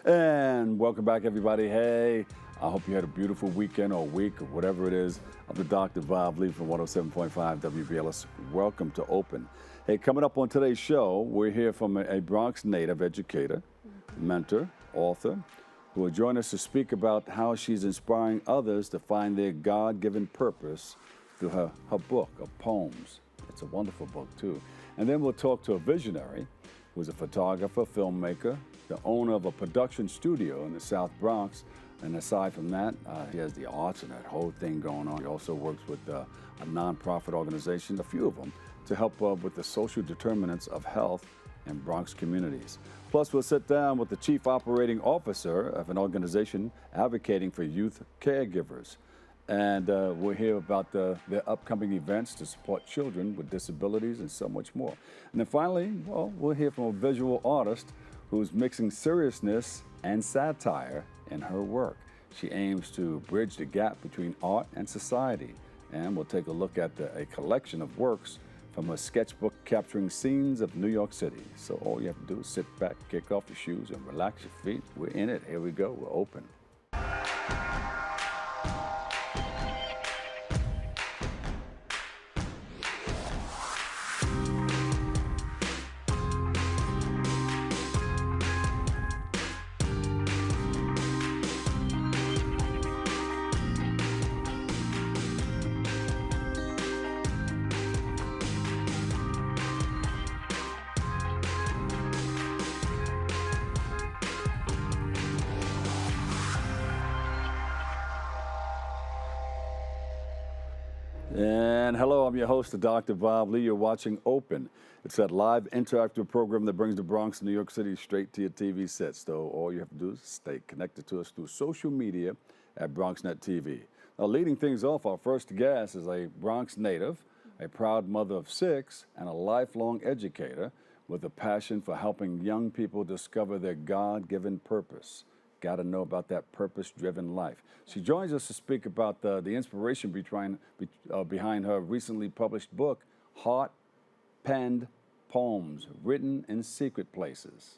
And welcome back, everybody. Hey, I hope you had a beautiful weekend or week or whatever it is. I'm the Dr. Bob Lee from 107.5 WBLS. Welcome to Open. Hey, coming up on today's show, we're here from a Bronx native educator, mentor, author, who will join us to speak about how she's inspiring others to find their God-given purpose through her book of poems. It's a wonderful book, too. And then we'll talk to a visionary who's a photographer, filmmaker, the owner of a production studio in the South Bronx. And aside from that, he has the arts and that whole thing going on. He also works with a nonprofit organization, a few of them, to help with the social determinants of health in Bronx communities. Plus, we'll sit down with the chief operating officer of an organization advocating for youth caregivers. And we'll hear about their upcoming events to support children with disabilities and so much more. And then finally, well, we'll hear from a visual artist who's mixing seriousness and satire in her work. She aims to bridge the gap between art and society. And we'll take a look at a collection of works from a sketchbook capturing scenes of New York City. So all you have to do is sit back, kick off your shoes, and relax your feet. We're in it. Here we go. We're open. And hello, I'm your host, Dr. Bob Lee. You're watching Open. It's that live interactive program that brings the Bronx and New York City straight to your TV set. So all you have to do is stay connected to us through social media at Bronxnet TV. Now, leading things off, our first guest is a Bronx native, a proud mother of 6, and a lifelong educator with a passion for helping young people discover their God-given purpose. Got to know about that purpose-driven life. She joins us to speak about the inspiration behind her recently published book, Heartpenned Poems Written in Secret Places,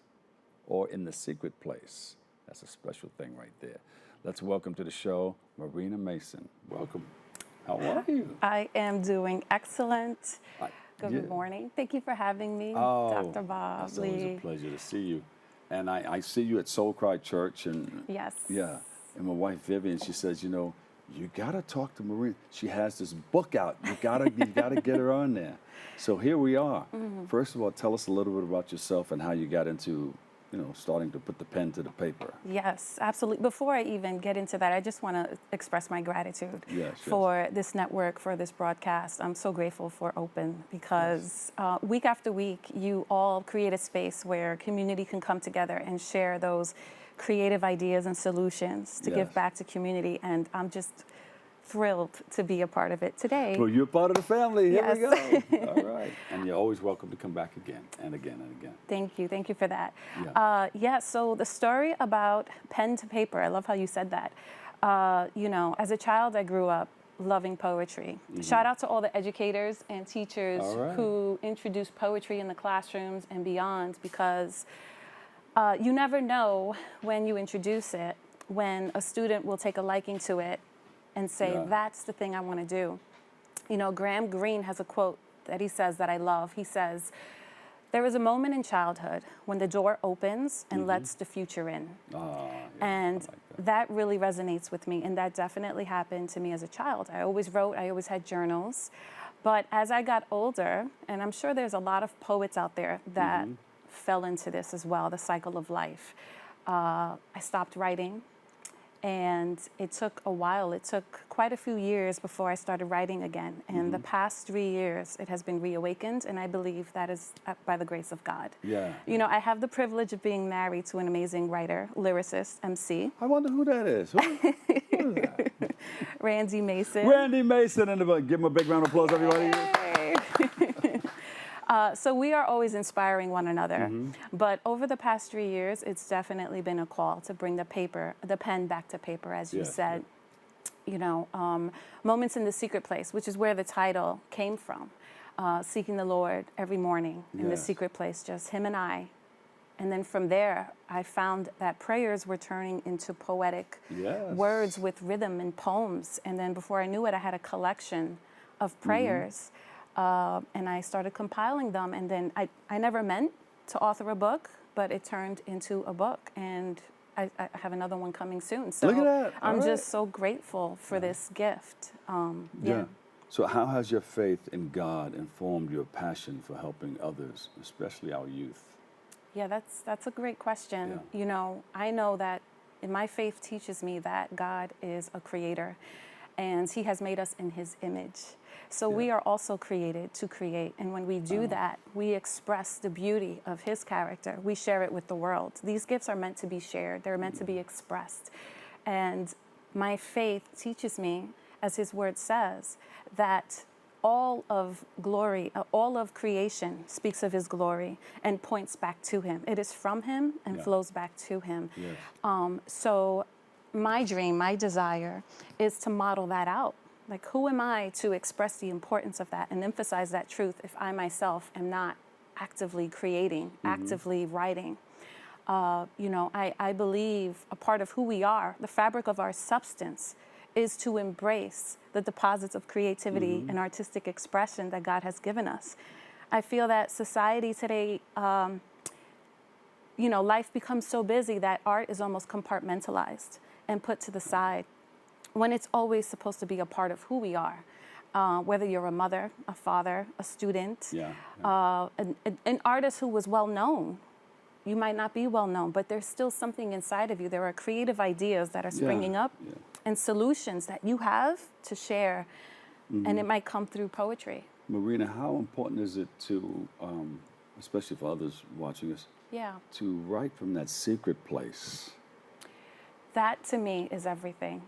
or in the secret place. That's a special thing right there. Let's welcome to the show, Marina Mason. Welcome. How are you? I am doing excellent. Good morning. Thank you for having me, Dr. Bob Lee. It's always a pleasure to see you. And I see you at Soul Cry Church, and yes, yeah. And my wife Vivian, she says, you know, you gotta talk to Marina. She has this book out. You gotta get her on there. So here we are. Mm-hmm. First of all, tell us a little bit about yourself and how you got into, you know, starting to put the pen to the paper. Yes, absolutely. Before I even get into that, I just want to express my gratitude for this network, for this broadcast. I'm so grateful for Open because week after week, you all create a space where community can come together and share those creative ideas and solutions to give back to community. And I'm just thrilled to be a part of it today. Well, you're part of the family. Here we go. All right. And you're always welcome to come back again and again and again. Thank you. Thank you for that. Yeah. So the story about pen to paper, I love how you said that. You know, as a child, I grew up loving poetry. Mm-hmm. Shout out to all the educators and teachers who introduced poetry in the classrooms and beyond, because you never know when you introduce it, when a student will take a liking to it and say, that's the thing I want to do. You know, Graham Greene has a quote that he says that I love. He says, there is a moment in childhood when the door opens and lets the future in. And that really resonates with me. And that definitely happened to me as a child. I always wrote, I always had journals. But as I got older, and I'm sure there's a lot of poets out there that fell into this as well, the cycle of life. I stopped writing. And it took a while. It took quite a few years before I started writing again. And the past 3 years, it has been reawakened. And I believe that is by the grace of God. Yeah. You know, I have the privilege of being married to an amazing writer, lyricist, MC. I wonder who that is. Who is that? Randy Mason. Randy Mason in the book. Give him a big round of applause, everybody. So we are always inspiring one another. But over the past 3 years, it's definitely been a call to bring the pen back to paper, as you said. You know, Moments in the Secret Place, which is where the title came from. Seeking the Lord every morning in the secret place, just him and I, And then from there, I found that prayers were turning into poetic Yes. words with rhythm and poems. And then before I knew it, I had a collection of prayers. And I started compiling them. And then I never meant to author a book, but it turned into a book. And I have another one coming soon. So Look at that. All I'm right. just so grateful for this gift. Yeah. So how has your faith in God informed your passion for helping others, especially our youth? Yeah, that's a great question. Yeah. You know, I know that my faith teaches me that God is a creator and he has made us in his image. So we are also created to create. And when we do that, we express the beauty of his character. We share it with the world. These gifts are meant to be shared. They're meant to be expressed. And my faith teaches me, as his word says, that all of glory, all of creation speaks of his glory and points back to him. It is from him and flows back to him. Yes. So my dream, my desire is to model that out. Like, who am I to express the importance of that and emphasize that truth if I myself am not actively creating, actively writing? You know, I believe a part of who we are, the fabric of our substance, is to embrace the deposits of creativity and artistic expression that God has given us. I feel that society today, you know, life becomes so busy that art is almost compartmentalized and put to the side when it's always supposed to be a part of who we are. Whether you're a mother, a father, a student, an artist who was well known. You might not be well known, but there's still something inside of you. There are creative ideas that are springing up and solutions that you have to share, and it might come through poetry. Marina, how important is it to, especially for others watching us, to write from that secret place? That to me is everything.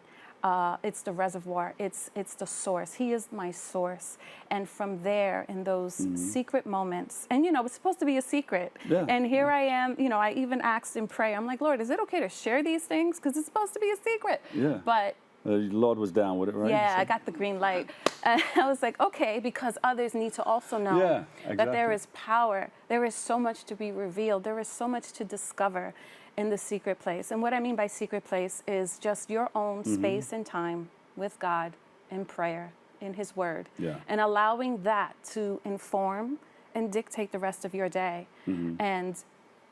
It's the reservoir. It's the source. He is my source. And from there, in those secret moments, and you know, it's supposed to be a secret. And here I am, you know, I even asked in prayer, I'm like, Lord, is it okay to share these things? Because it's supposed to be a secret. But the Lord was down with it, right? Yeah, I got the green light. And I was like, okay, because others need to also know that there is power. There is so much to be revealed. There is so much to discover in the secret place. And what I mean by secret place is just your own space and time with God in prayer, in his word, and allowing that to inform and dictate the rest of your day. And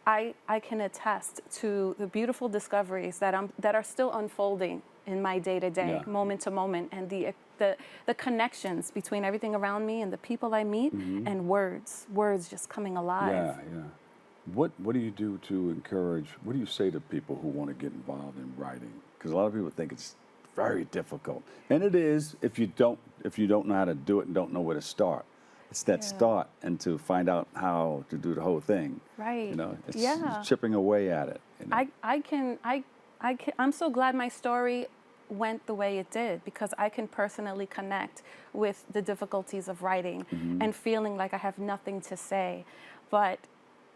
I can attest to the beautiful discoveries that are still unfolding in my day-to-day, moment to moment, and the connections between everything around me and the people I meet, and words just coming alive. What do you do to encourage, what do you say to people who want to get involved in writing? Because a lot of people think it's very difficult. And it is if you don't know how to do it and don't know where to start. It's that start and to find out how to do the whole thing. Right. You know, it's chipping away at it. You know? I'm so glad my story went the way it did, because I can personally connect with the difficulties of writing and feeling like I have nothing to say. But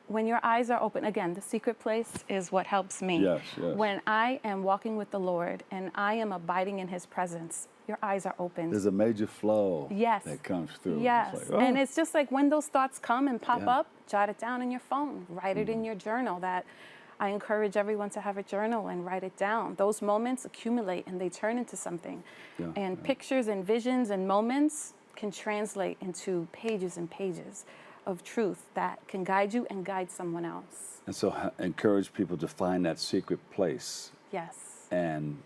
when your eyes are open, again, the secret place is what helps me. Yes. When I am walking with the Lord and I am abiding in his presence, your eyes are open. There's a major flow that comes through. Yes. It's like, And it's just like when those thoughts come and pop up, jot it down in your phone, write it in your journal. That I encourage everyone to have a journal and write it down. Those moments accumulate and they turn into something. And pictures and visions and moments can translate into pages and pages of truth that can guide you and guide someone else. And so encourage people to find that secret place. Yes. And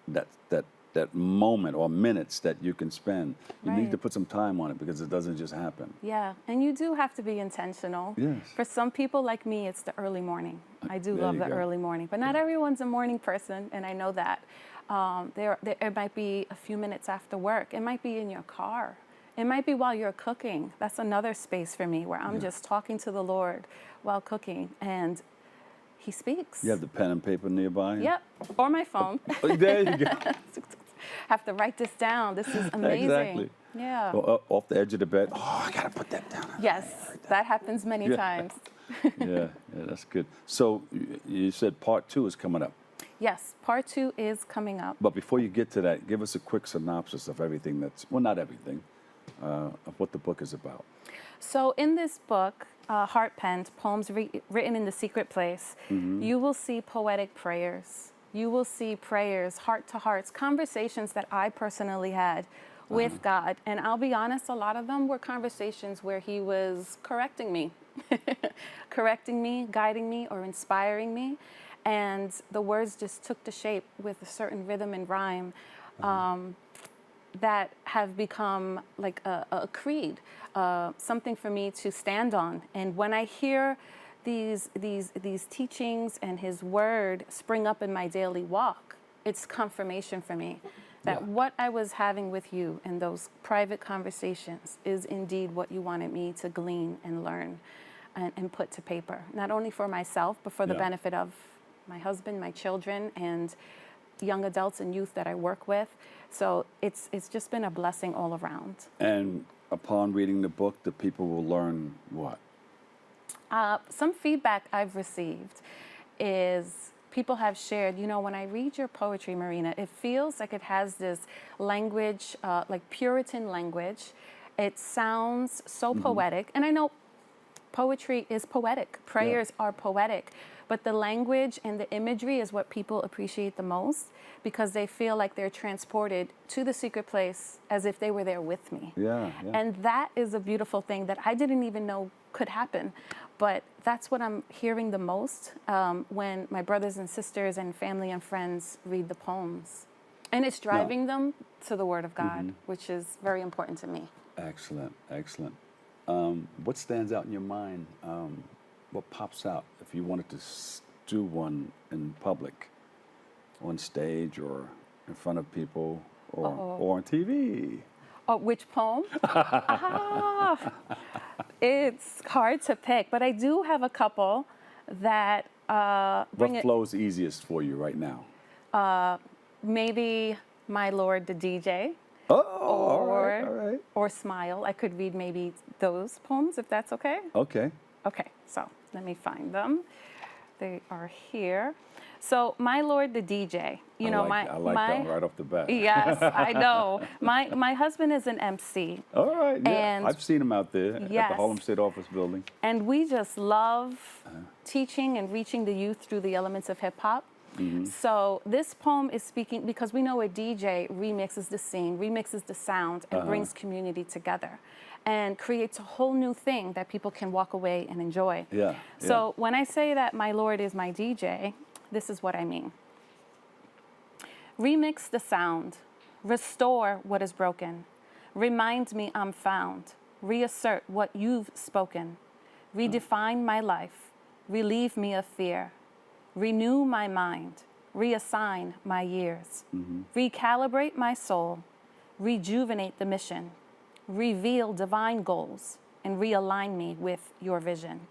that moment or minutes that you can spend. You need to put some time on it because it doesn't just happen. Yeah, and you do have to be intentional. Yes. For some people like me, it's the early morning. I do love the early morning, but not everyone's a morning person, and I know that. There might be a few minutes after work. It might be in your car. It might be while you're cooking. That's another space for me where I'm just talking to the Lord while cooking, and he speaks. You have the pen and paper nearby? Yep, or my phone. There you go. Have to write this down. This is amazing. Exactly. Yeah. Or off the edge of the bed. Oh, I got to put that down. Yes, that happens many times. yeah, that's good. So you said part 2 is coming up. Yes, part 2 is coming up. But before you get to that, give us a quick synopsis of everything well, not everything, of what the book is about. So in this book, Heartpenned, poems written in the secret place, you will see poetic prayers. You will see prayers, heart to hearts, conversations that I personally had with God. And I'll be honest, a lot of them were conversations where he was correcting me, guiding me, or inspiring me. And the words just took the shape with a certain rhythm and rhyme that have become like a creed, something for me to stand on. And when I hear these teachings and his word spring up in my daily walk, it's confirmation for me that what I was having with you in those private conversations is indeed what you wanted me to glean and learn and put to paper, not only for myself, but for the benefit of my husband, my children, and young adults and youth that I work with. So it's just been a blessing all around. And upon reading the book, the people will learn what? Some feedback I've received is people have shared, when I read your poetry, Marina, it feels like it has this language, like Puritan language. It sounds so poetic. And I know poetry is poetic. Prayers are poetic. But the language and the imagery is what people appreciate the most, because they feel like they're transported to the secret place as if they were there with me. And that is a beautiful thing that I didn't even know could happen. But that's what I'm hearing the most when my brothers and sisters and family and friends read the poems. And it's driving them to the Word of God, which is very important to me. Excellent, excellent. What stands out in your mind? What pops out if you wanted to do one in public, on stage or in front of people or on TV? Oh, which poem? It's hard to pick, but I do have a couple that What flows easiest for you right now? Maybe My Lord the DJ. All right. Or Smile. I could read maybe those poems, if that's okay. Okay. Okay, so let me find them. They are here. So, My Lord the DJ. I like that one right off the bat. Yes, I know. My husband is an MC. All right, yeah. And I've seen him out there at the Harlem State Office building. And we just love teaching and reaching the youth through the elements of hip hop. So this poem is speaking, because we know a DJ remixes the scene, remixes the sound, and brings community together and creates a whole new thing that people can walk away and enjoy. So when I say that my Lord is my DJ, this is what I mean. Remix the sound, restore what is broken, remind me I'm found, reassert what you've spoken, redefine my life, relieve me of fear, renew my mind, reassign my years, recalibrate my soul, rejuvenate the mission, reveal divine goals, and realign me with your vision.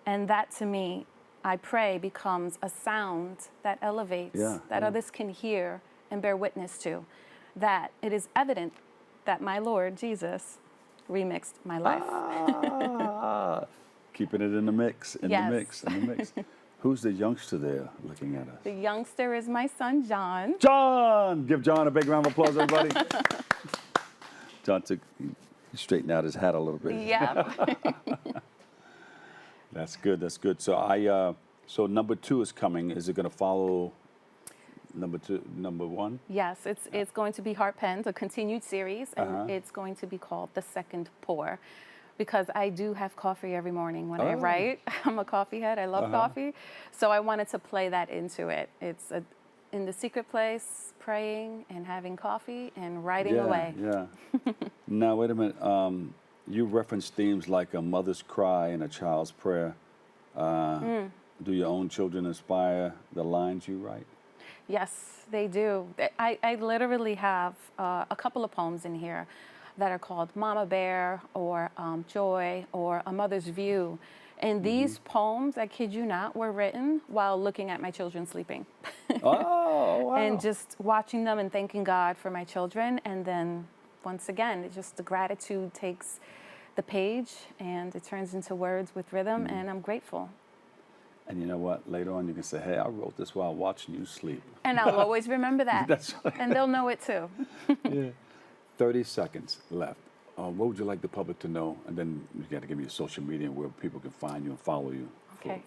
And that, to me, I pray, becomes a sound that elevates, that others can hear and bear witness to, that it is evident that my Lord Jesus remixed my life. Keeping it in the mix, in the mix. Who's the youngster there looking at us? The youngster is my son, John. John! Give John a big round of applause, everybody. John he straightened out his hat a little bit. Yeah. That's good, that's good. So so number 2 is coming. Is it going to follow number 1? Yes, it's going to be Heartpenned, a continued series, and it's going to be called The Second Pour. Because I do have coffee every morning when I write. I'm a coffee head. I love coffee. So I wanted to play that into it. It's in the secret place, praying and having coffee and writing away. Now, wait a minute. You reference themes like a mother's cry and a child's prayer. Do your own children inspire the lines you write? Yes, they do. I literally have a couple of poems in here that are called Mama Bear or Joy or A Mother's View. And these poems, I kid you not, were written while looking at my children sleeping. Oh, wow. And just watching them and thanking God for my children. And then once again, it's just the gratitude takes the page and it turns into words with rhythm, and I'm grateful. And you know what? Later on, you can say, hey, I wrote this while watching you sleep. And I'll always remember that. That's right. And they'll know it too. 30 seconds left. what would you like the public to know? And then you got to give me your social media where people can find you and follow you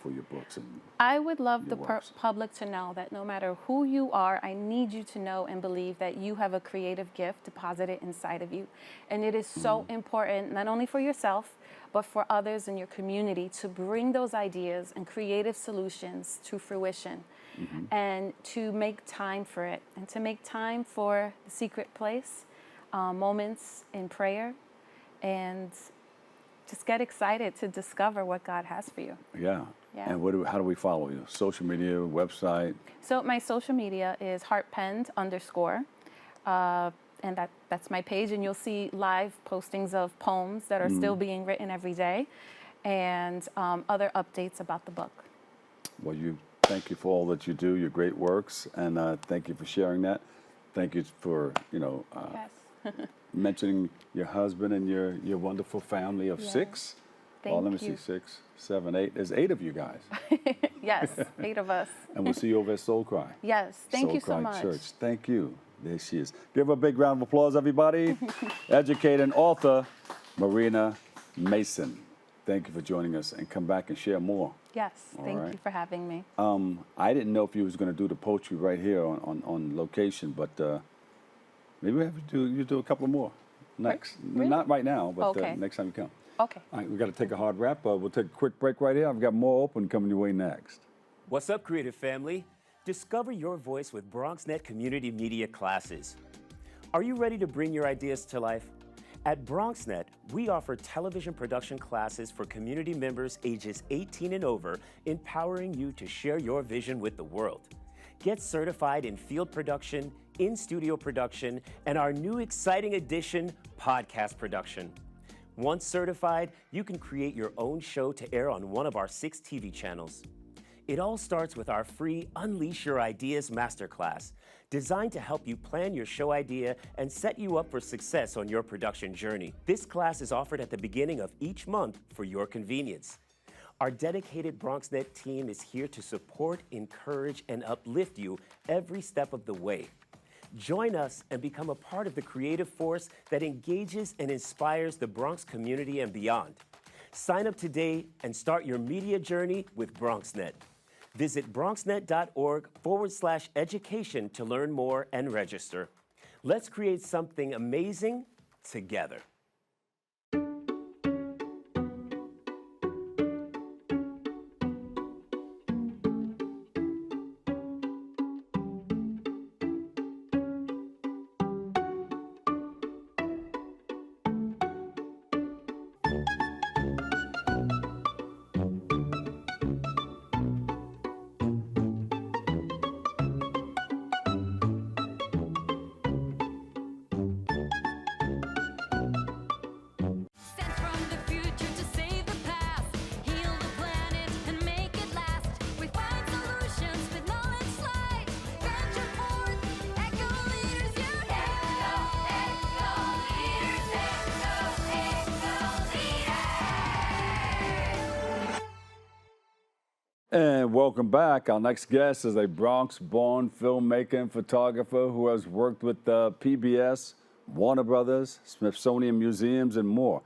for your books. And I would love the works. public to know that no matter who you are, I need you to know and believe that you have a creative gift deposited inside of you. And it is so important, not only for yourself, but for others in your community to bring those ideas and creative solutions to fruition and to make time for it and to make time for the secret place, moments in prayer, and just get excited to discover what God has for you. Yeah. Yeah. And how do we follow you? Social media, website? So my social media is Heartpenned _. And that's my page, and you'll see live postings of poems that are still being written every day, and other updates about the book. Well, thank you for all that you do, your great works, and thank you for sharing that. Thank you for Yes. mentioning your husband and your wonderful family of Yes. 6. Thank Well, let me you. see, 6, 7, 8. There's 8 of you guys. Yes, 8 of us. And we'll see you over at Soul Cry. Yes, thank Soul you so Cry much. Church. Thank you. There she is. Give her a big round of applause, everybody. Educator and author, Marina Mason. Thank you for joining us, and come back and share more. Yes, thank right. you for having me. I didn't know if you was going to do the poetry right here on location, but maybe we have you do a couple more next. Really? Not right now, but Okay. next time you come. Okay. All right, we got to take a hard wrap. We'll take a quick break right here. I've got more open coming your way next. What's up, creative family? Discover your voice with Bronxnet community media classes. Are you ready to bring your ideas to life? At Bronxnet, we offer television production classes for community members ages 18 and over, empowering you to share your vision with the world. Get certified in field production, in-studio production, and our new exciting addition, podcast production. Once certified, you can create your own show to air on one of our 6 TV channels. It all starts with our free Unleash Your Ideas Masterclass, designed to help you plan your show idea and set you up for success on your production journey. This class is offered at the beginning of each month for your convenience. Our dedicated Bronxnet team is here to support, encourage, and uplift you every step of the way. Join us and become a part of the creative force that engages and inspires the Bronx community and beyond. Sign up today and start your media journey with Bronxnet. Visit bronxnet.org/education to learn more and register. Let's create something amazing together. Sent from the future to save the past, heal the planet and make it last. We find solutions with knowledge light. Venture forth, echo leaders unite. Echo leaders, echo leaders. And welcome back. Our next guest is a Bronx-born filmmaker and photographer who has worked with PBS, Warner Brothers, Smithsonian Museums, and more.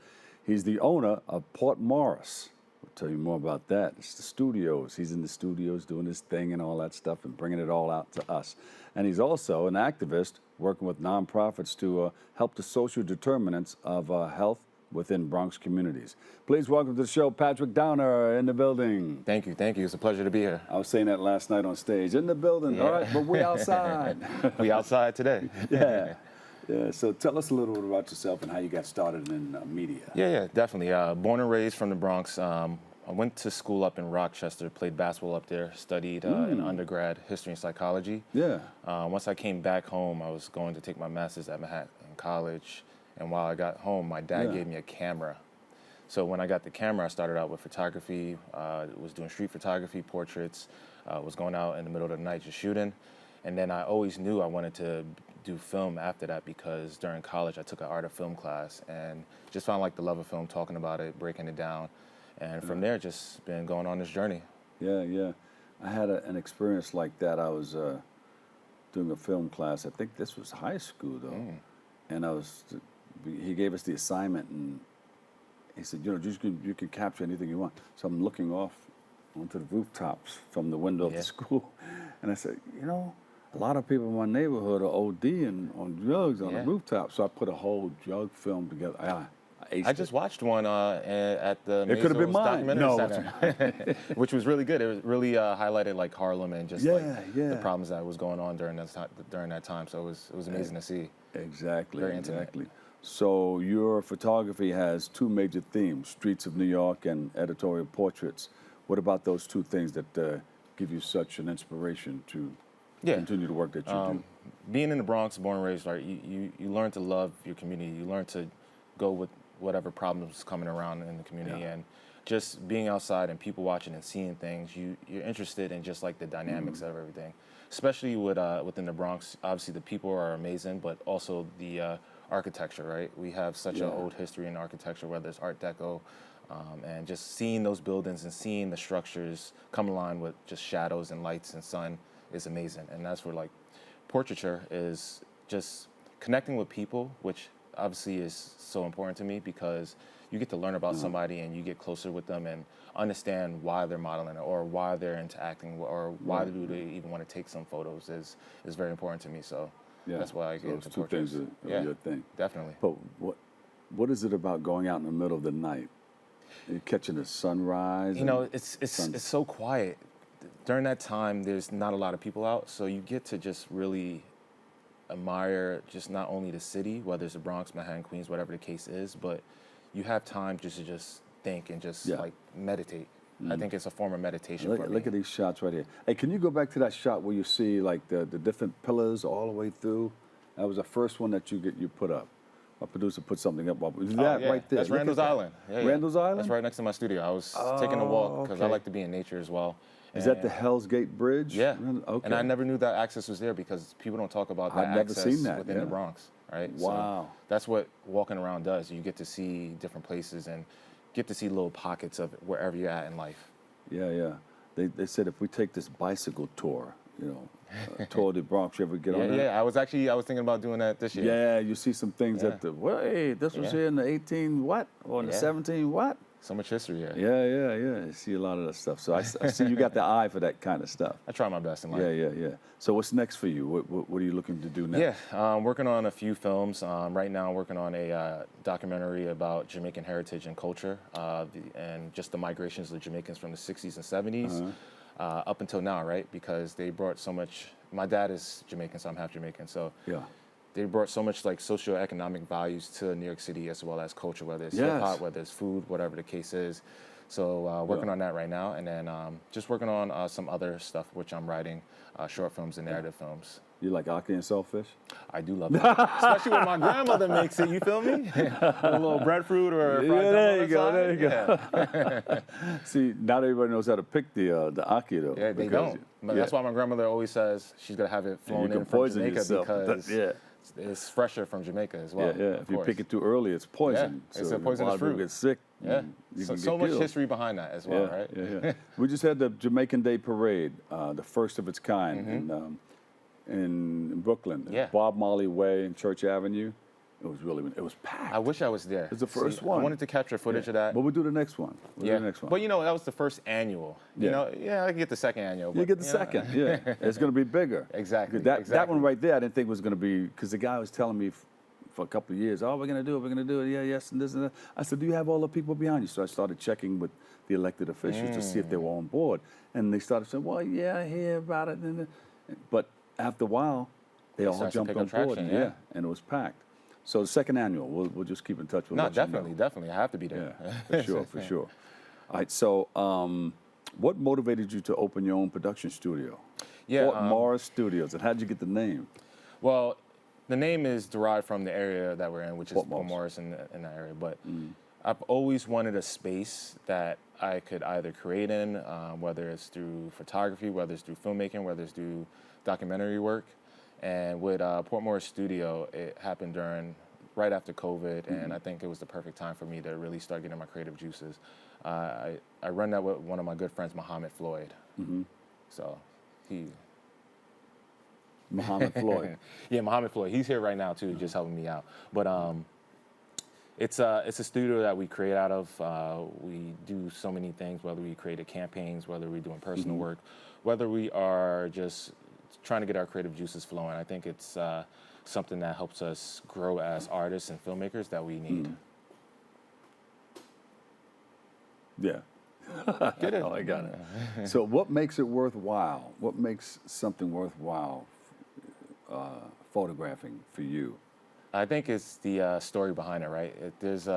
He's the owner of Port Morris. We'll tell you more about that. It's the studios. He's in the studios doing his thing and all that stuff and bringing it all out to us. And he's also an activist working with nonprofits to help the social determinants of health within Bronx communities. Please welcome to the show, Patrick Downer in the building. Thank you. It's a pleasure to be here. I was saying that last night on stage. In the building, all right, but we outside. We outside today. Yeah. Yeah, so tell us a little bit about yourself and how you got started in media. Yeah, definitely. Born and raised from the Bronx. I went to school up in Rochester, played basketball up there, studied in undergrad history and psychology. Yeah. Once I came back home, I was going to take my master's at Manhattan College. And while I got home, my dad gave me a camera. So when I got the camera, I started out with photography, was doing street photography, portraits, was going out in the middle of the night just shooting. And then I always knew I wanted to do film after that because during college I took an art of film class and just found like the love of film, talking about it, breaking it down. And from there, just been going on this journey. Yeah. I had an experience like that. I was doing a film class. I think this was high school, though. And I was he gave us the assignment, and he said, you can capture anything you want. So I'm looking off onto the rooftops from the window of the school, and I said, a lot of people in my neighborhood are ODing on drugs on the rooftop. So I put a whole drug film together. I just watched one at the It could have been Mason's mine. Documentary Center, which was really good. It was really highlighted like Harlem and just the problems that was going on during that time. So it was amazing to see. Exactly. Very intimate. Exactly. So your photography has two major themes: streets of New York and editorial portraits. What about those two things that give you such an inspiration to continue the work that you do? Being in the Bronx, born and raised, right, you learn to love your community. You learn to go with whatever problems coming around in the community, and just being outside and people watching and seeing things, you're interested in just like the dynamics of everything. Especially within the Bronx, obviously the people are amazing, but also the architecture, right? We have such an old history in architecture, whether it's Art Deco, and just seeing those buildings and seeing the structures come in line with just shadows and lights and sun is amazing. And that's where like portraiture is just connecting with people, which obviously is so important to me because you get to learn about somebody and you get closer with them and understand why they're modeling it or why they're interacting or why do they even want to take some photos is very important to me. So that's why I get into those two portraits. things are your thing. Definitely. But what is it about going out in the middle of the night? You're catching the sunrise. It's so quiet. During that time, there's not a lot of people out, so you get to just really admire just not only the city, whether it's the Bronx, Manhattan, Queens, whatever the case is, but you have time just to just think and just like meditate. I think it's a form of meditation for me. Look at these shots right here. Hey, can you go back to that shot where you see like the different pillars all the way through? That was the first one that you put up. My producer put something up. Is that right there? That's Look Randall's at that. Island. Randall's Island? That's right next to my studio. I was taking a walk because I okay. like to be in nature as well. Is that the Hell's Gate Bridge? Yeah. Okay. And I never knew that access was there because people don't talk about that I've never access seen that, within the Bronx, right? Wow. So that's what walking around does. You get to see different places and get to see little pockets of wherever you're at in life. Yeah. They said if we take this bicycle tour, tour of the Bronx, you ever get on that? Yeah. I was thinking about doing that this year. Yeah, you see some things that this was here in the 18 what? Or in the 17 what? So much history here. Yeah. I see a lot of that stuff. So I see you got the eye for that kind of stuff. I try my best in life. Yeah. So what's next for you? What are you looking to do next? Yeah, working on a few films. Right now, I'm working on a documentary about Jamaican heritage and culture, and just the migrations of Jamaicans from the 60s and 70s up until now, right? Because they brought so much. My dad is Jamaican, so I'm half Jamaican. So they brought so much like socioeconomic values to New York City as well as culture, whether it's hip hop, whether it's food, whatever the case is. So working on that right now, and then just working on some other stuff, which I'm writing, short films and narrative films. You like ackee and saltfish? I do love that, especially when my grandmother makes it. You feel me? A little breadfruit or fried there you go. There you go. See, not everybody knows how to pick the ackee though. Yeah, they don't. But that's why my grandmother always says she's gonna have it flown in from Jamaica yourself. because it's fresher from Jamaica as well. Yeah. If you pick it too early, it's poison. Yeah, it's so a poisonous fruit. People get sick. Yeah. You can So get much killed. history behind that as well, right? Yeah. We just had the Jamaican Day Parade, the first of its kind in Brooklyn, Bob Marley Way and Church Avenue. It was packed. I wish I was there. It's the first one. I wanted to capture footage of that. But we'll do the next one. But that was the first annual. I can get the second annual. You get the second, It's going to be bigger. Exactly. That one right there, I didn't think was going to be, because the guy was telling me for a couple of years, we're going to do it, yes, and this and that. I said, do you have all the people behind you? So I started checking with the elected officials to see if they were on board. And they started saying, well, yeah, I hear about it. But after a while, they all jumped on board. And it was packed. So the second annual, we'll just keep in touch. We'll definitely. I have to be there. Yeah, for sure. All right, so what motivated you to open your own production studio? Fort Morris Studios, and how'd you get the name? Well, the name is derived from the area that we're in, which is Fort Morris in that area. But I've always wanted a space that I could either create in, whether it's through photography, whether it's through filmmaking, whether it's through documentary work. And with Port Morris Studio, it happened right after COVID, and I think it was the perfect time for me to really start getting my creative juices. I run that with one of my good friends, Muhammad Floyd. So Muhammad Floyd. Yeah, Muhammad Floyd. He's here right now too, just helping me out. But It's a studio that we create out of. We do so many things, whether we create campaigns, whether we're doing personal work, whether we are just trying to get our creative juices flowing. I think it's something that helps us grow as artists and filmmakers that we need. Yeah. Get it? Oh, I got it. So what makes it worthwhile? What makes something worthwhile photographing for you? I think it's the story behind it, right? There's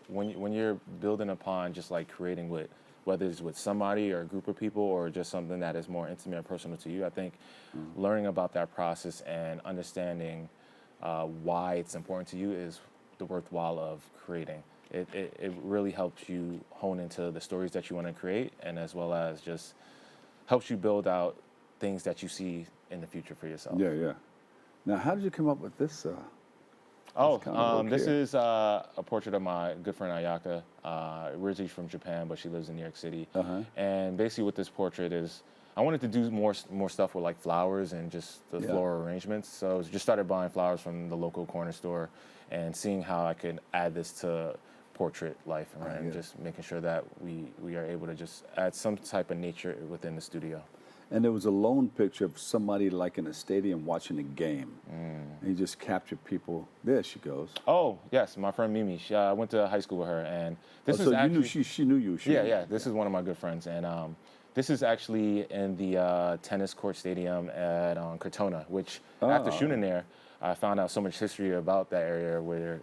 when you're building upon just like creating with, whether it's with somebody or a group of people or just something that is more intimate and personal to you, I think learning about that process and understanding why it's important to you is the worthwhile of creating. It really helps you hone into the stories that you want to create, and as well as just helps you build out things that you see in the future for yourself. Yeah, yeah. Now, how did you come up with this? This is a portrait of my good friend Ayaka. Originally from Japan, but she lives in New York City. And basically what this portrait is, I wanted to do more stuff with like flowers and just the floral arrangements. So I just started buying flowers from the local corner store and seeing how I could add this to portrait life, right? And just making sure that we are able to just add some type of nature within the studio. And there was a lone picture of somebody like in a stadium watching a game. And he just captured people. There she goes. Oh, yes, my friend Mimi. I went to high school with her, and this is so actually... you knew she knew you. Yeah. This is one of my good friends, and this is actually in the tennis court stadium at Crotona, which after shooting there, I found out so much history about that area where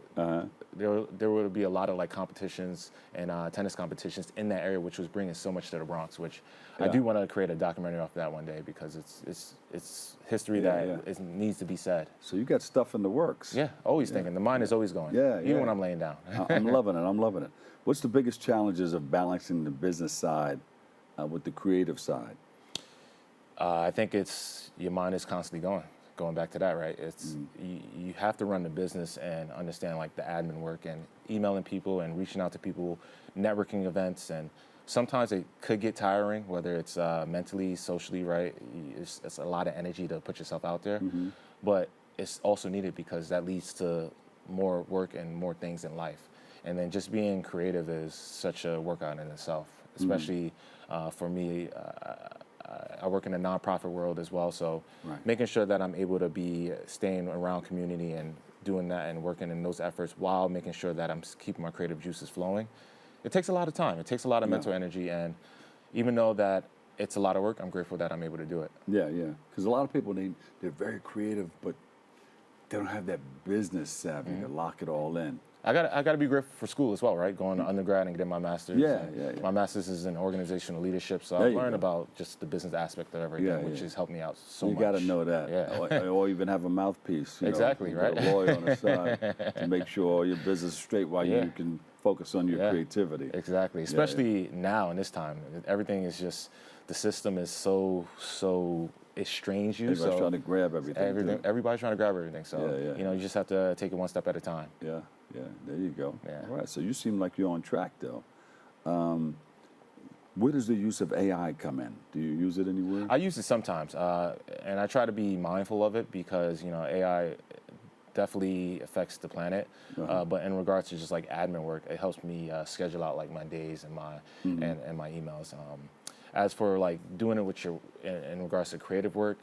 there would be a lot of like competitions and tennis competitions in that area, which was bringing so much to the Bronx, which I do want to create a documentary off that one day because it's history that needs to be said. So you got stuff in the works. Yeah, always thinking. The mind is always going. Even when I'm laying down. I'm loving it. I'm loving it. What's the biggest challenges of balancing the business side with the creative side? I think it's your mind is constantly going back to that, right? It's you have to run the business and understand like the admin work and emailing people and reaching out to people, networking events, and sometimes it could get tiring, whether it's mentally, socially, right? It's a lot of energy to put yourself out there, but it's also needed because that leads to more work and more things in life. And then just being creative is such a workout in itself, especially for me. I work in the nonprofit world as well, so making sure that I'm able to be staying around community and doing that and working in those efforts while making sure that I'm keeping my creative juices flowing. It takes a lot of time. It takes a lot of mental energy, and even though that it's a lot of work, I'm grateful that I'm able to do it. Yeah, yeah. Because a lot of people, they're very creative, but they don't have that business savvy to lock it all in. I got to be grateful for school as well, right? Going to undergrad and getting my master's. Yeah. My master's is in organizational leadership, so I've learned about just the business aspect of everything, which has helped me out so much. You got to know that. Yeah. Or even have a mouthpiece. Exactly, right? A lawyer on the side to make sure all your business is straight while you can focus on your creativity. Exactly, especially now in this time. Everything is just, the system is so it strains you. Everybody's trying to grab everything. Everybody's trying to grab everything. So, you just have to take it one step at a time. Yeah, there you go. Yeah. All right, so you seem like you're on track, though. Where does the use of AI come in? Do you use it anywhere? I use it sometimes, and I try to be mindful of it because, AI definitely affects the planet. But in regards to just like admin work, it helps me schedule out like my days and my and my emails. As for like doing it with in regards to creative work,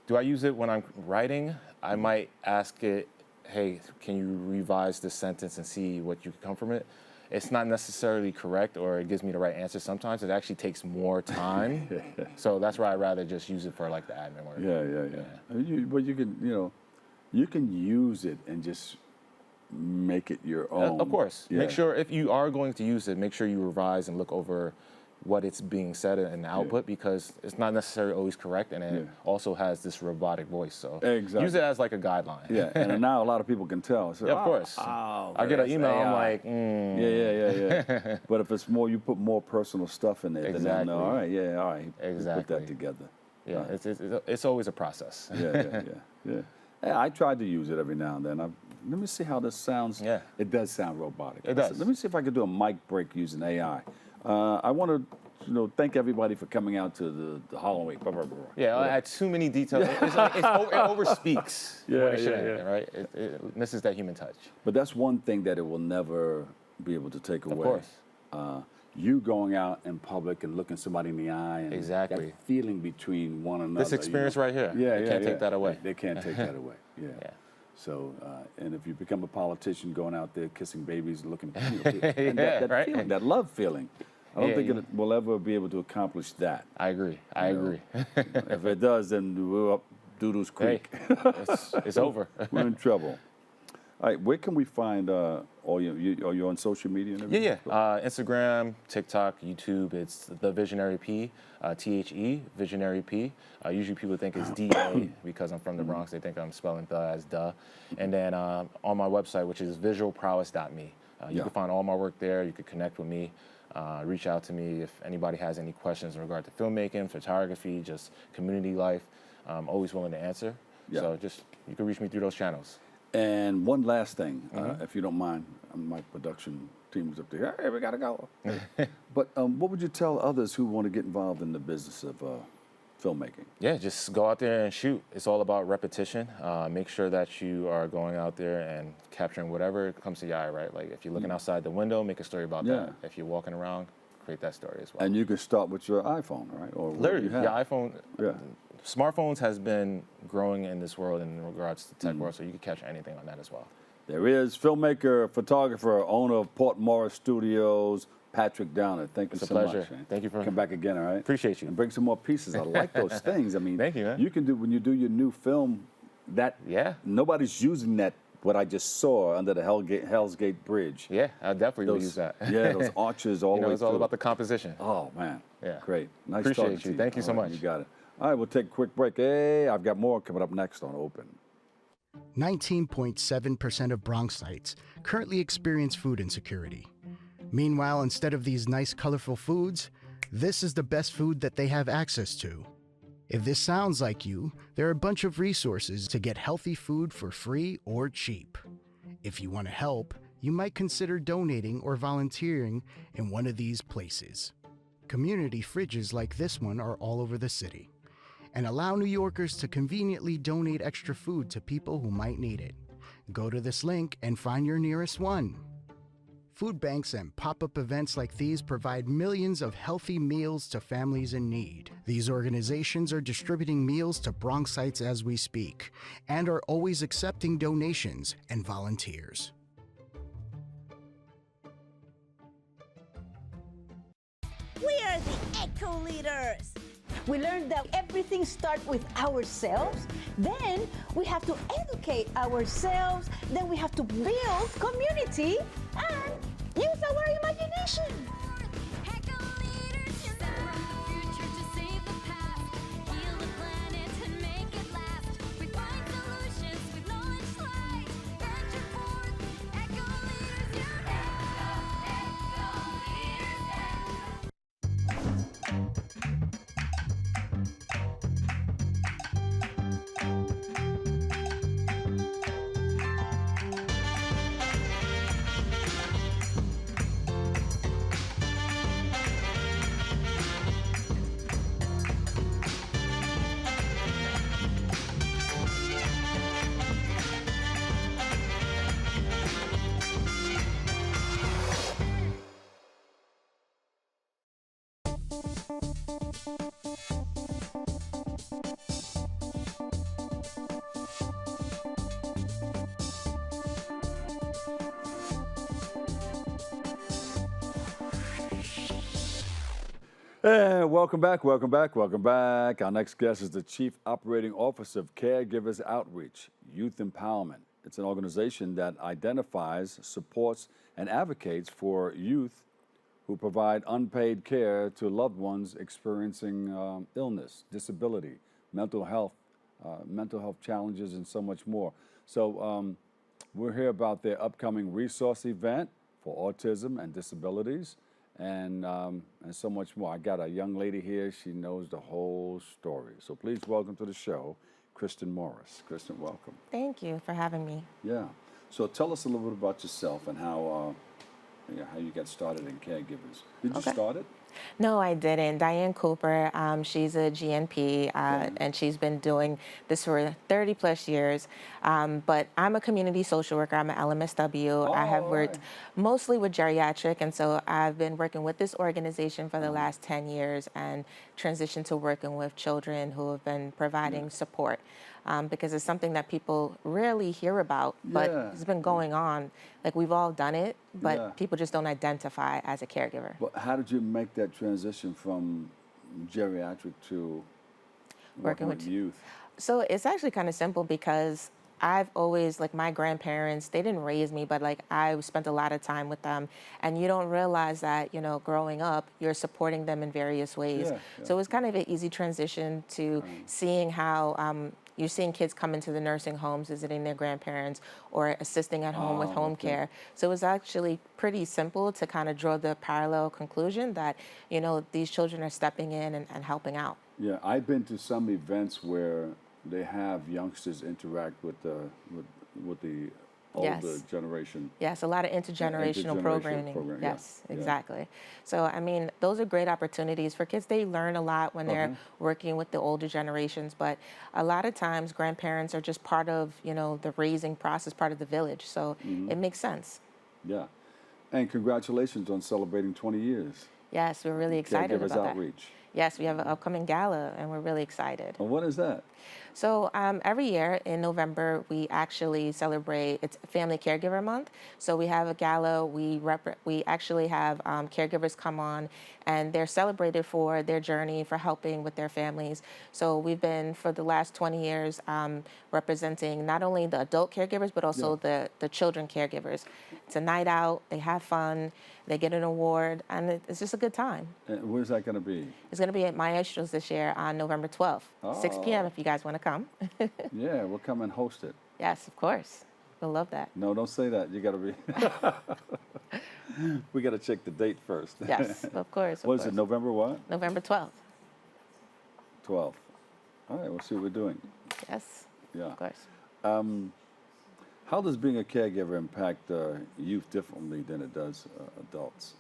do I use it when I'm writing? I might ask it, hey, can you revise this sentence and see what you can come from it? It's not necessarily correct or it gives me the right answer. Sometimes it actually takes more time. So that's why I'd rather just use it for like the admin work. Yeah. But you can, you can use it and just make it your own. Of course. Make sure if you are going to use it, make sure you revise and look over what it's being said in the output because it's not necessarily always correct, and it also has this robotic voice. So use it as like a guideline. Yeah, and now a lot of people can tell. So, of course. I get an email, I'm like, Yeah. But if it's more, you put more personal stuff in there, then they'll know, all right, exactly. Put that together. Yeah, it's always a process. Yeah. Hey, I tried to use it every now and then. Let me see how this sounds. Yeah. It does sound robotic. It does. Let me see if I could do a mic break using AI. I want to thank everybody for coming out to the Halloween. Blah, blah, blah. Yeah, I had too many details. It overspeaks. Yeah, what it should yeah, have, right? It misses that human touch. But that's one thing that it will never be able to take away. Of course. You going out in public and looking somebody in the eye and Exactly. that feeling between one another. This experience right here. Yeah, They can't take that away. They can't take that away. Yeah. Yeah. So, and if you become a politician going out there kissing babies, looking, and Yeah, that right? feeling, that love feeling, I don't Yeah, think yeah. it will ever be able to accomplish that. I agree. I agree. If it does, then we're up Doodle's Hey, Creek. it's over. We're in trouble. All right, where can we find all are you on social media and everything? Yeah. Instagram, TikTok, YouTube. It's The Visionary P, THE, Visionary P. Usually people think it's DA because I'm from the Bronx. They think I'm spelling the as duh. And then on my website, which is visualprowess.me. You can find all my work there. You can connect with me. Reach out to me if anybody has any questions in regard to filmmaking, photography, just community life. I'm always willing to answer. Yeah. So just you can reach me through those channels. And one last thing, if you don't mind, my production team is up there. Hey, we gotta go. But what would you tell others who want to get involved in the business of filmmaking? Yeah, just go out there and shoot. It's all about repetition. Make sure that you are going out there and capturing whatever comes to your eye, right? Like if you're looking outside the window, make a story about that. If you're walking around, create that story as well. And you can start with your iPhone, right? Or what Literally, you have. your iPhone. Yeah. Smartphones has been growing in this world in regards to tech world, so you can catch anything on that as well. There is filmmaker, photographer, owner of Port Morris Studios, Patrick Downer. Thank you It's a so pleasure. much. Man. Thank you for come back again. All right. Appreciate you. And bring some more pieces. I like those things. I mean, Thank you, man. You can do when you do your new film. That nobody's using that. What I just saw under the Hell's Gate Bridge. Yeah, I definitely will use that. Yeah, those arches all the way it's all through. about the composition. Oh man. Yeah. Great. Nice Appreciate talking you. to you. Thank you so All right, much. You got it. All right, we'll take a quick break. Hey, I've got more coming up next on Open. 19.7% of Bronxites currently experience food insecurity. Meanwhile, instead of these nice, colorful foods, this is the best food that they have access to. If this sounds like you, there are a bunch of resources to get healthy food for free or cheap. If you want to help, you might consider donating or volunteering in one of these places. Community fridges like this one are all over the city and allow New Yorkers to conveniently donate extra food to people who might need it. Go to this link and find your nearest one. Food banks and pop-up events like these provide millions of healthy meals to families in need. These organizations are distributing meals to Bronxites as we speak and are always accepting donations and volunteers. We are the eco leaders. We learned that everything starts with ourselves. Then we have to educate ourselves. Then we have to build community and use our imagination. Hey, welcome back, welcome back, welcome back. Our next guest is the Chief Operating Officer of Caregivers Outreach, Youth Empowerment. It's an organization that identifies, supports, and advocates for youth who provide unpaid care to loved ones experiencing illness, disability, mental health challenges, and so much more. So we're here about their upcoming resource event for autism and disabilities. And so much more. I got a young lady here. She knows the whole story. So please welcome to the show, Kristin Morris. Kristin, welcome. Thank you for having me. Yeah. So tell us a little bit about yourself and how you got started in caregivers. Did you start it? No, I didn't. Diane Cooper, she's a GNP, and she's been doing this for 30 plus years. But I'm a community social worker. I'm an LMSW. I have worked mostly with geriatric, and so I've been working with this organization for the last 10 years and transitioned to working with children who have been providing support. Because it's something that people rarely hear about, but it's been going on. Like, we've all done it, but people just don't identify as a caregiver. But how did you make that transition from geriatric to working with youth? So it's actually kind of simple because I've always, like, my grandparents, they didn't raise me, but like I spent a lot of time with them, and you don't realize that, you know, growing up, you're supporting them in various ways. So it was kind of an easy transition to seeing how you're seeing kids come into the nursing homes, visiting their grandparents, or assisting at home with home care. So it was actually pretty simple to kind of draw the parallel conclusion that, you know, these children are stepping in and helping out. Yeah, I've been to some events where they have youngsters interact with the older generation. Yes, a lot of intergenerational programming. Yes, exactly. So, I mean, those are great opportunities for kids. They learn a lot when they're working with the older generations, but a lot of times grandparents are just part of, you know, the raising process, part of the village. So it makes sense. Yeah. And congratulations on celebrating 20 years. Yes, we're really excited Caregivers about Outreach. that. Yes, we have an upcoming gala, and we're really excited. And what is that? So every year in November, we actually celebrate, it's Family Caregiver Month. So we have a gala, we actually have caregivers come on, and they're celebrated for their journey, for helping with their families. So we've been, for the last 20 years, representing not only the adult caregivers, but also the children caregivers. It's a night out, they have fun, they get an award, and it's just a good time. And where's that going to be? It's going to be at Maestros this year on November 12th, 6 p.m. if you guys want to come. Yeah, we'll come and host it. Yes, of course. We'll love that. No, don't say that. You got to be. We got to check the date first. Yes, of course. What is it, November what? November 12th. 12th. All right, we'll see what we're doing. Yes, Yeah. of course. How does being a caregiver impact youth differently than it does adults?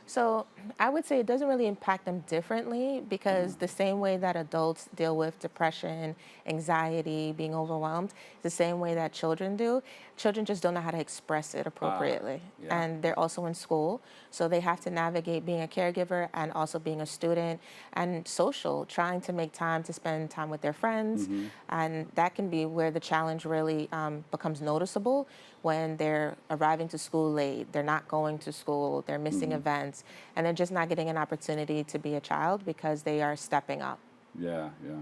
So I would say it doesn't really impact them differently because the same way that adults deal with depression, anxiety, being overwhelmed, the same way that children do. Children just don't know how to express it appropriately. And they're also in school, so they have to navigate being a caregiver and also being a student and social, trying to make time to spend time with their friends. And that can be where the challenge really becomes noticeable when they're arriving to school late, they're not going to school, they're missing events, and they're just not getting an opportunity to be a child because they are stepping up. Yeah, yeah.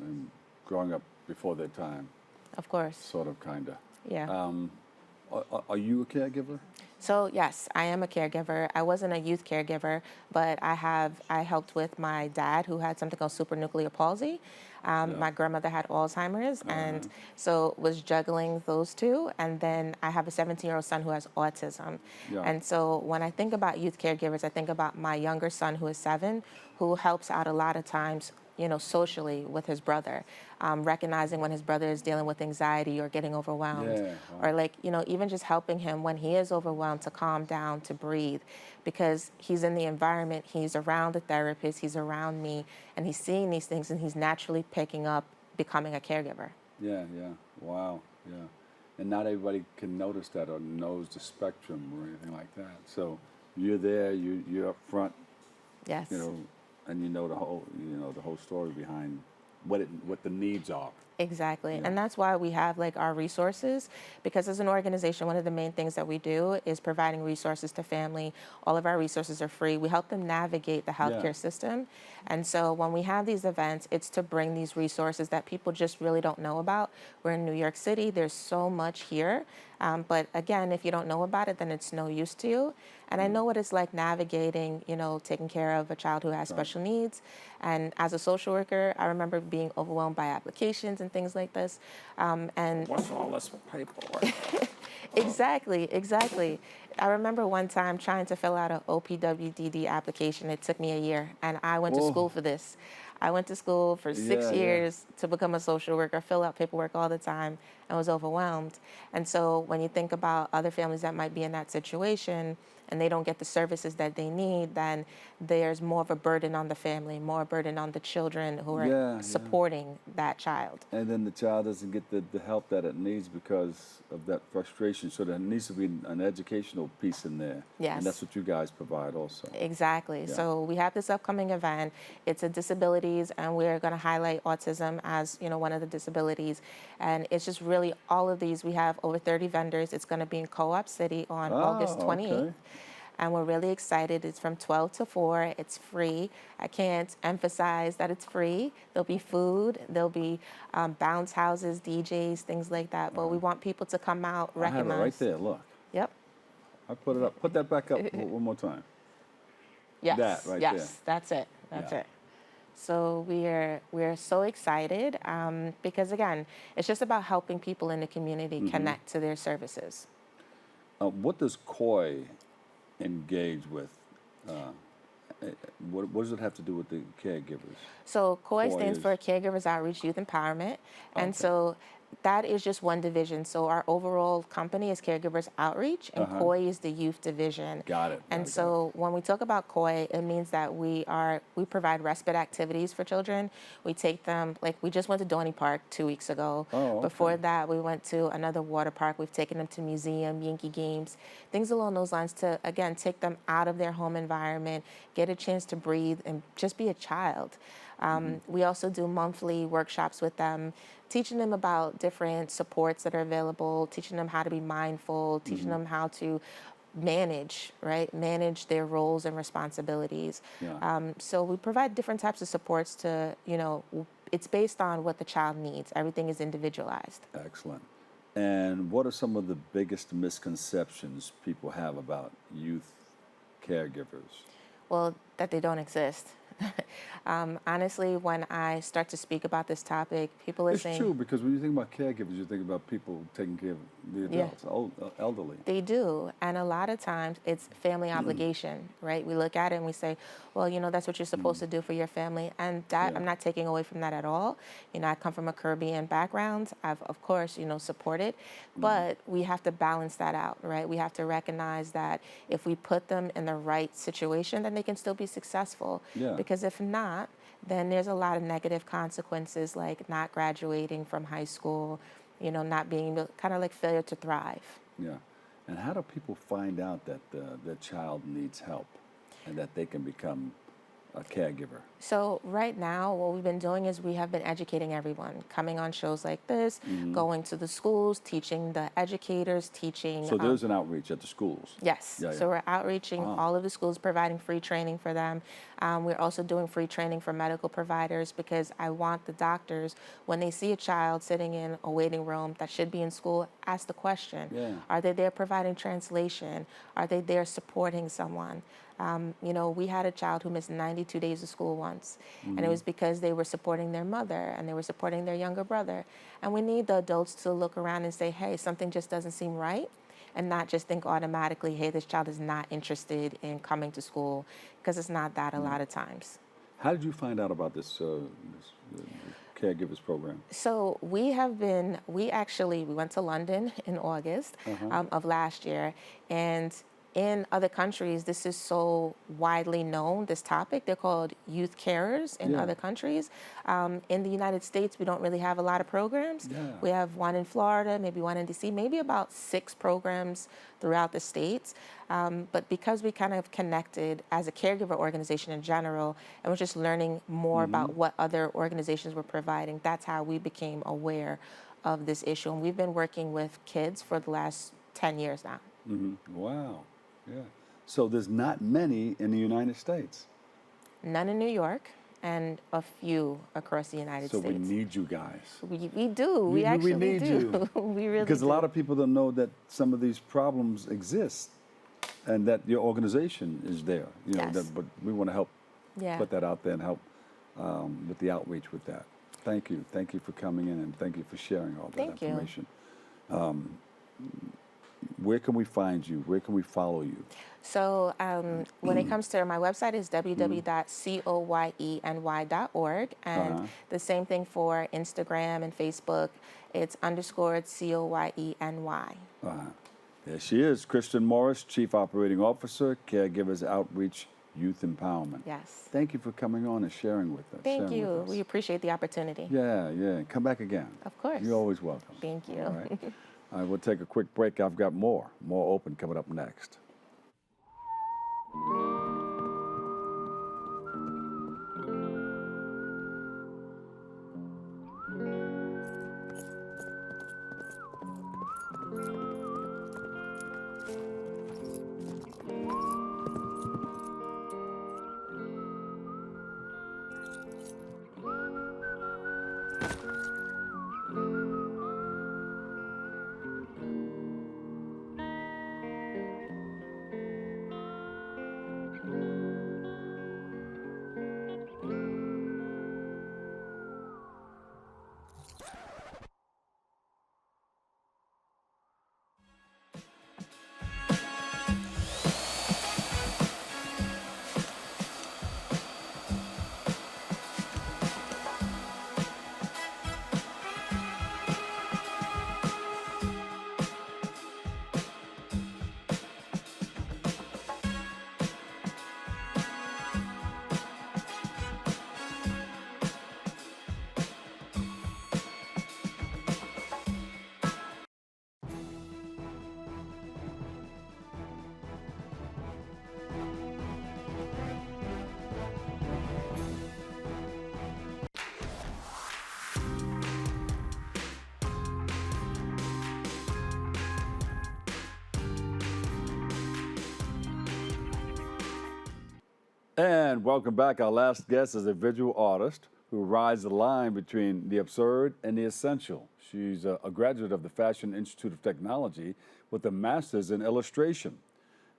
And growing up before their time. Of course. Sort of, kind of. Yeah. Are you a caregiver? So yes, I am a caregiver. I wasn't a youth caregiver, but I helped with my dad who had something called supranuclear palsy. My grandmother had Alzheimer's, and so was juggling those two. And then I have a 17-year-old son who has autism. And so when I think about youth caregivers, I think about my younger son who is 7, who helps out a lot of times, you know, socially with his brother, recognizing when his brother is dealing with anxiety or getting overwhelmed, or like, you know, even just helping him when he is overwhelmed to calm down, to breathe, because he's in the environment, he's around the therapist, he's around me, and he's seeing these things, and he's naturally picking up becoming a caregiver. Yeah, yeah. Wow, yeah. And not everybody can notice that or knows the spectrum or anything like that. So you're there, you're up front. Yes. You know, and you know the whole story behind what the needs are. Exactly. And that's why we have like our resources, because as an organization, one of the main things that we do is providing resources to family. All of our resources are free. We help them navigate the healthcare system. And so when we have these events, it's to bring these resources that people just really don't know about. We're in New York City. There's so much here. But again, if you don't know about it, then it's no use to you. And I know what it's like navigating, you know, taking care of a child who has special needs. And as a social worker, I remember being overwhelmed by applications and things like this. And What's all this paperwork? Exactly. I remember one time trying to fill out an OPWDD application. It took me a year, and I went to Whoa. school for this. I went to school for six Yeah, yeah. years to become a social worker, fill out paperwork all the time, and was overwhelmed. And so when you think about other families that might be in that situation and they don't get the services that they need, then there's more of a burden on the family, more burden on the children who are Yeah. supporting that child. And then the child doesn't get the help that it needs because of that frustration. So there needs to be an educational piece in there. Yes. And that's what you guys provide also. Exactly. Yeah. So we have this upcoming event. It's a disabilities, and we're going to highlight autism as one of the disabilities. And it's just really all of these. We have over 30 vendors. It's going to be in Co-op City on August 28th. Okay. And we're really excited. It's from 12 to 4. It's free. I can't emphasize that it's free. There'll be food. There'll be bounce houses, DJs, things like that. But we want people to come out, I have it recognize. right there. Look. Yep. I put it up. Put that back up one more time. Yes. That right yes. there. That's it. That's Yeah. it. So we're so excited because again, it's just about helping people in the community Mm-hmm. connect to their services. What does COI engage with? What does it have to do with the caregivers? So COI COI stands is- for Caregivers Outreach Youth Empowerment, and Okay. so that is just one division. So our overall company is Caregivers Outreach, and COI is the youth division. Got it. And Got it. so when we talk about COI, it means that we provide respite activities for children. We take them, like we just went to Dorney Park 2 weeks ago. Oh, Before okay. that, we went to another water park. We've taken them to museum, Yankee games, things along those lines to, again, take them out of their home environment, get a chance to breathe and just be a child. We also do monthly workshops with them, teaching them about different supports that are available, teaching them how to be mindful, teaching them how to manage their roles and responsibilities. Yeah. So we provide different types of supports to, it's based on what the child needs. Everything is individualized. Excellent. And what are some of the biggest misconceptions people have about youth caregivers? Well, that they don't exist. Honestly, when I start to speak about this topic, people are It's saying true, because when you think about caregivers, you think about people taking care of the Yeah. adults, elderly. they do. And a lot of times it's family obligation, right? We look at it and we say, well, that's what you're supposed to do for your family. And that Yeah. I'm not taking away from that at all. I come from a Caribbean background. I've, of course, supported, but we have to balance that out, right? We have to recognize that if we put them in the right situation, then they can still be successful. Yeah. Because if not, then there's a lot of negative consequences, like not graduating from high school, not being able, kind of like failure to thrive. Yeah. And how do people find out that their child needs help and that they can become a caregiver? So right now, what we've been doing is we have been educating everyone, coming on shows like this, going to the schools, teaching the educators, teaching. So there's an outreach at the schools. Yes. Yeah, yeah. So we're outreaching Wow. all of the schools, providing free training for them. We're also doing free training for medical providers because I want the doctors, when they see a child sitting in a waiting room that should be in school, ask the question, Yeah. are they there providing translation? Are they there supporting someone? We had a child who missed 92 days of school once, and it was because they were supporting their mother and they were supporting their younger brother. And we need the adults to look around and say, hey, something just doesn't seem right, and not just think automatically, hey, this child is not interested in coming to school, because it's not that a lot of times. How did you find out about this caregivers program? So we went to London in August of last year, and in other countries, this is so widely known, this topic. They're called youth carers in Yeah. other countries. In the United States, we don't really have a lot of programs. Yeah. We have one in Florida, maybe one in DC, maybe about 6 programs throughout the states. But because we kind of connected as a caregiver organization in general, and we're just learning more about what other organizations were providing, that's how we became aware of this issue. And we've been working with kids for the last 10 years now. Wow. Yeah. So there's not many in the United States. None in New York, and a few across the United So States. we need you guys. We do. We actually need do. you. We really Because do. a lot of people don't know that some of these problems exist and that your organization is there. Yes. But we want to help Yeah. put that out there and help with the outreach with that. Thank you. Thank you for coming in, and thank you for sharing all that Thank you. information. Where can we find you? Where can we follow you? So when it comes to my website is www.coyeny.org, and the same thing for Instagram and Facebook. It's _COYENY. There she is, Kristin Morris, Chief Operating Officer, Caregivers Outreach, Youth Empowerment. Yes. Thank you for coming on and sharing with us. Thank sharing you. with us. We appreciate the opportunity. Yeah, yeah. Come back again. Of course. You're always welcome. Thank you. All right. All right, we'll take a quick break. I've got more open coming up next. And welcome back. Our last guest is a visual artist who rides the line between the absurd and the essential. She's a graduate of the Fashion Institute of Technology with a master's in illustration.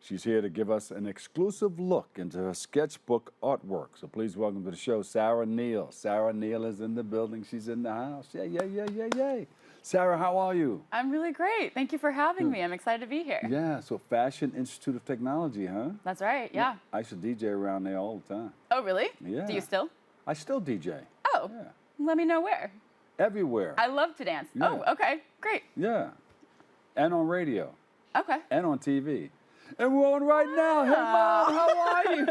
She's here to give us an exclusive look into her sketchbook artwork. So please welcome to the show, Sarah Neal. Sarah Neal is in the building. She's in the house. Yay, yay, yay, yay, yay. Sarah, how are you? I'm really great. Thank you for having me. I'm excited to be here. Yeah, so Fashion Institute of Technology, huh? That's right, yeah. I used to DJ around there all the time. Oh, really? Yeah. Do you still? I still DJ. Oh, Yeah. let me know where. Everywhere. I love to dance. Yeah. Oh, okay, great. Yeah. And on radio. Okay. And on TV. And we're on right now. Hey, Mom, how are you?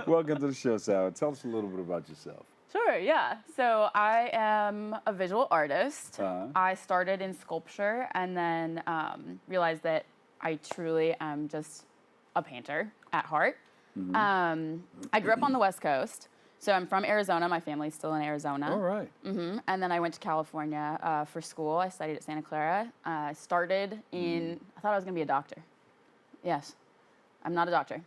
Welcome to the show, Sarah. Tell us a little bit about yourself. Sure, yeah. So I am a visual artist. I started in sculpture and then realized that I truly am just a painter at heart. I grew up on the West Coast. So I'm from Arizona. My family's still in Arizona. All right. And then I went to California for school. I studied at Santa Clara. I started in, I thought I was going to be a doctor. Yes. I'm not a doctor.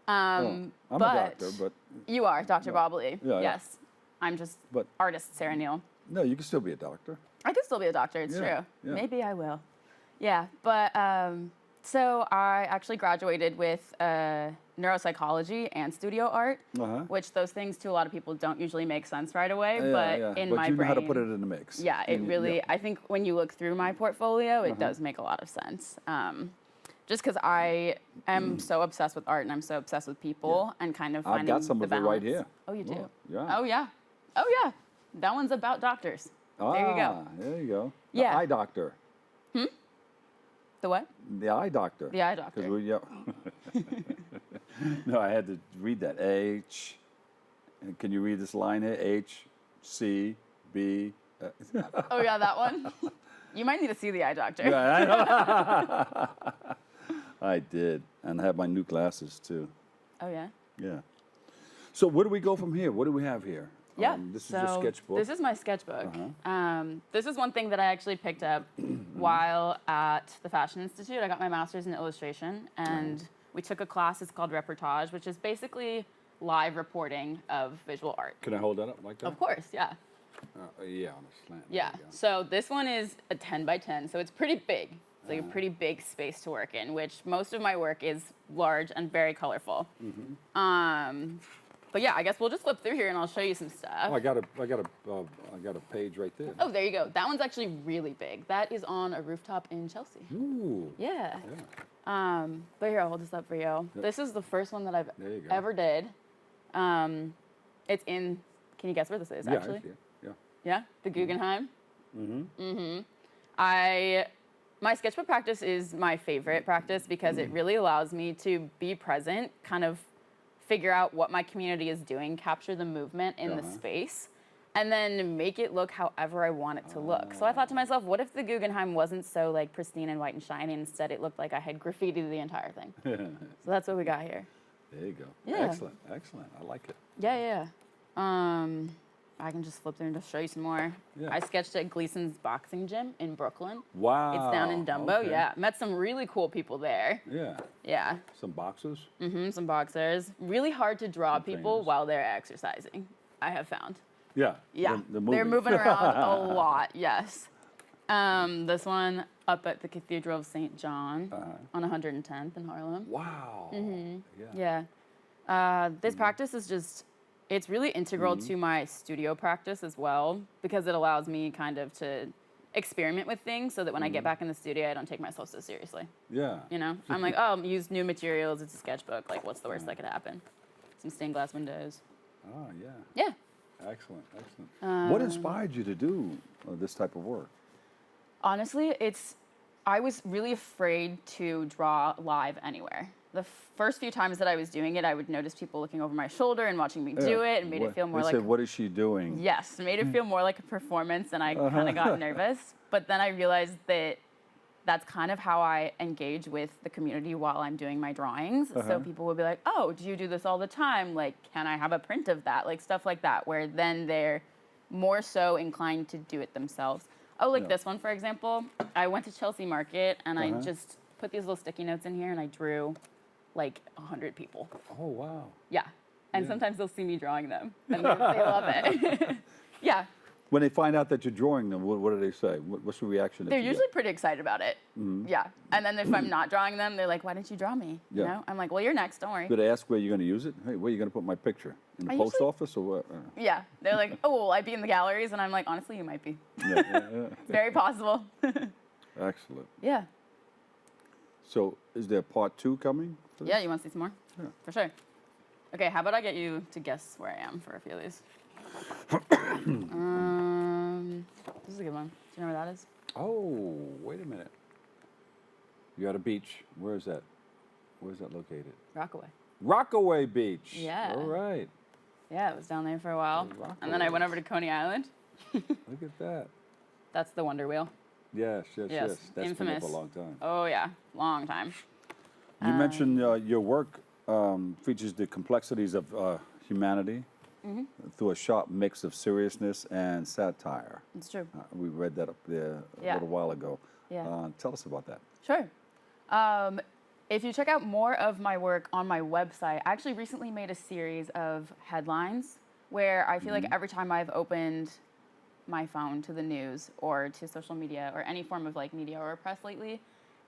I'm a doctor, but... You are, Dr. Bobley. Yeah, yes. I'm just artist Sarah Neal. No, you can still be a doctor. I could still be a doctor, it's true. Yeah. Maybe I will. Yeah, but so I actually graduated with neuropsychology and studio art, which those things to a lot of people don't usually make sense right away, but in my you know brain, how to put it in the mix. Yeah, it really, I think when you look through my portfolio, it does make a lot of sense. Just because I am so obsessed with art and I'm so obsessed with people and kind of finding I've got some the of it balance. right here. Oh, you do? Yeah. Oh, yeah. Oh, yeah. That one's about doctors. There you go. There you go. Yeah. The eye doctor. The what? The eye doctor. The eye doctor. 'Cause no, I had to read that. H. And can you read this line here? H, C, B. Oh, yeah, that one? You might need to see the eye doctor. Yeah, I know. I did. And I have my new glasses, too. Oh, yeah? Yeah. So where do we go from here? What do we have here? Yeah. This is your sketchbook. This is my sketchbook. This is one thing that I actually picked up while at the Fashion Institute. I got my master's in illustration, and we took a class. It's called reportage, which is basically live reporting of visual art. Can I hold that up like that? Of course, yeah. Yeah, on a slant. Yeah. There you go. So this one is a 10 by 10, so it's pretty big. It's like a pretty big space to work in, which most of my work is large and very colorful. But yeah, I guess we'll just flip through here and I'll show you some stuff. Oh, I got a page right there. Oh, there you go. That one's actually really big. That is on a rooftop in Chelsea. Ooh. Yeah. Yeah. But here, I'll hold this up for you. This is the first one that I've There you go. ever did. It's in, can you guess where this is, Yeah, actually? I see it. Yeah. Yeah, the Guggenheim. Mm-hmm. My sketchbook practice is my favorite practice because it really allows me to be present, kind of figure out what my community is doing, capture the movement in the space, and then make it look however I want it to look. So I thought to myself, what if the Guggenheim wasn't so like pristine and white and shiny, and instead it looked like I had graffitied the entire thing. So that's what we got here. There you go. Yeah. Excellent. Excellent. I like it. Yeah. I can just flip through and just show you some more. Yeah. I sketched at Gleason's boxing gym in Brooklyn. Wow. It's down in Dumbo. Okay. Yeah, met some really cool people there. Yeah. Yeah. Some boxers. Some boxers. Really hard to draw people trainers. while they're exercising, I have found. Yeah. Yeah, They're they're moving around a lot, yes. This one up at the Cathedral of St. John on 110th in Harlem. Wow. Yeah. This practice is just, it's really integral to my studio practice as well, because it allows me kind of to experiment with things so that when I get back in the studio, I don't take myself so seriously. Yeah. You know, I'm like, oh, use new materials. It's a sketchbook. Like, what's the worst that could happen? Some stained glass windows. Oh, yeah. Yeah. Excellent. Excellent. What inspired you to do this type of work? Honestly, I was really afraid to draw live anywhere. The first few times that I was doing it, I would notice people looking over my shoulder and watching me do it, and made it feel more they like. said, what is she doing? Yes, it made it feel more like a performance, and I kind of got nervous. But then I realized that that's kind of how I engage with the community while I'm doing my drawings. So people would be like, oh, do you do this all the time? Like, can I have a print of that? Like, stuff like that, where then they're more so inclined to do it themselves. Oh, like this one, for example. I went to Chelsea Market, and I just put these little sticky notes in here, and I drew like 100 people. Oh, wow. Yeah. And sometimes they'll see me drawing them, and they love it. Yeah. When they find out that you're drawing them, what do they say? What's the reaction? They're usually pretty excited about it. Yeah. And then if I'm not drawing them, they're like, why didn't you draw me? You know? I'm like, well, you're next, don't worry. Do they ask where you're going to use it? Hey, where are you going to put my picture? In the post office or what? Yeah. They're like, oh, will I be in the galleries? And I'm like, honestly, you might be. Yeah. It's very possible. Excellent. Yeah. So is there part 2 coming? For Yeah, this? you want to see some more? Yeah. For sure. Okay, how about I get you to guess where I am for a few of these? This is a good one. Do you know where that is? Oh, wait a minute. You're at a beach. Where is that? Where's that located? Rockaway. Rockaway Beach. Yeah. All right. Yeah, it was down there for a while. And then I went over to Coney Island. Look at that. That's the Wonder Wheel. Yes. Yes, That's been up infamous. a long time. Oh, yeah. Long time. You mentioned your work features the complexities of humanity through a sharp mix of seriousness and satire. It's true. We read that up there a little while ago. Yeah. Tell us about that. Sure. If you check out more of my work on my website, I actually recently made a series of headlines where I feel like every time I've opened my phone to the news or to social media or any form of like media or press lately,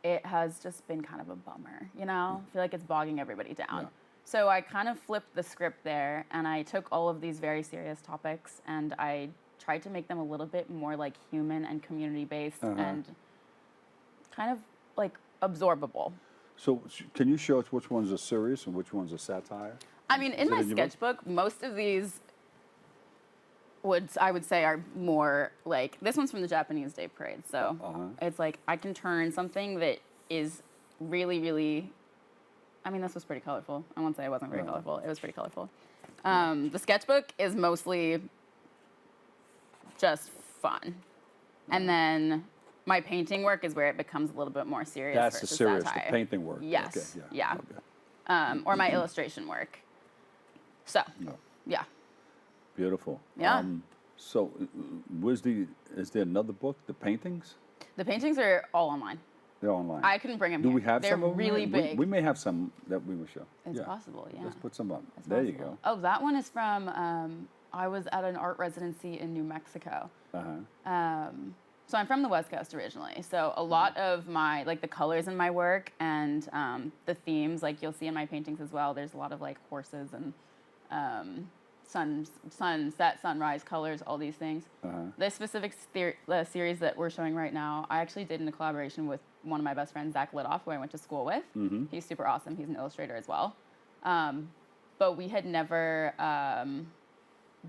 it has just been kind of a bummer, you know? I feel like it's bogging everybody down. Yeah. So I kind of flipped the script there, and I took all of these very serious topics and I tried to make them a little bit more like human and community-based and kind of like absorbable. So can you show us which ones are serious and which ones are satire? I mean, in Is it my in your book? sketchbook, most of these I would say are more like, this one's from the Japanese Day Parade. So it's like I can turn something that is really, really, I mean, this was pretty colorful. I won't say it wasn't very colorful. It was pretty colorful. The sketchbook is mostly just fun. And then my painting work is where it becomes a little bit more serious. That's the versus serious, the satire. painting work. Yes. Okay, Yeah. Okay. Or my illustration work. So, No. yeah. Beautiful. Yeah. So is there another book, the paintings? The paintings are all online. They're online. I couldn't bring them Do here. we have They're some of them? really big. We may have some that we will show. It's possible, yeah. Let's put some up. It's There you possible. go. Oh, that one is from, I was at an art residency in New Mexico. So I'm from the West Coast originally. So a lot of my, like the colors in my work and the themes, like you'll see in my paintings as well, there's a lot of like horses and sunset, sunrise colors, all these things. This specific series that we're showing right now, I actually did in a collaboration with one of my best friends, Zach Lidoff, who I went to school with. He's super awesome. He's an illustrator as well. But we had never